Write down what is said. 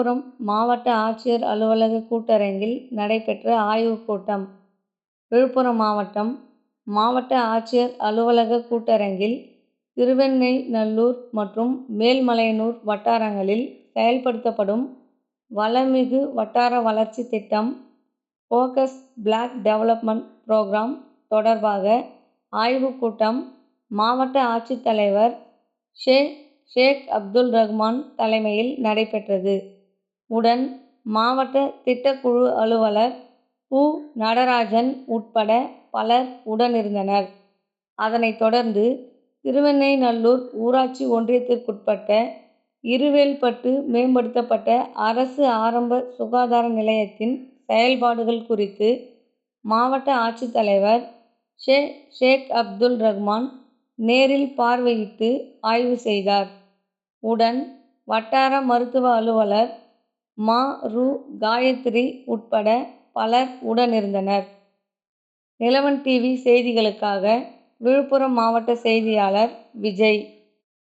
விழுப்புரம் மாவட்ட ஆட்சியர் அலுவலக கூட்டரங்கில் நடைபெற்ற ஆய்வுக் கூட்டம். விழுப்புரம் மாவட்டம் மாவட்ட ஆட்சியர் அலுவலக கூட்டரங்கில் திருவெண்ணெய்நல்லூர் மற்றும் மேல்மலையனூர் வட்டாரங்களில் செயல்படுத்தப்படும் வளமிகு வட்டார வளர்ச்சி திட்டம் போகஸ் பிளாக் டெவலப்மெண்ட் புரோகிராம் தொடர்பாக ஆய்வுக் கூட்டம் மாவட்ட ஆட்சித்தலைவர் ஷேக் அப்துல் ரகுமான் தலைமையில் நடைபெற்றது. உடன் மாவட்ட திட்டக்குழு அலுவலர் உ. நடராஜன் உட்பட பலர் உடனிருந்தனர். அதனைத் தொடர்ந்து திருவெண்ணெய்நல்லூர் ஊராட்சி ஒன்றியத்திற்குட்பட்ட இருவேல்பட்டு மேம்படுத்தப்பட்ட அரசு ஆரம்ப சுகாதார நிலையத்தின் செயல்பாடுகள் குறித்து மாவட்ட ஆட்சித்தலைவர் ஷேக் அப்துல் ரகுமான் நேரில் பார்வையிட்டு ஆய்வு செய்தார். உடன் வட்டார மருத்துவ அலுவலர் மா. ரு. காயத்ரி உட்பட பலர் உடனிருந்தனர். நிலவன் டிவி செய்திகளுக்காக விழுப்புரம் மாவட்ட செய்தியாளர் விஜய்.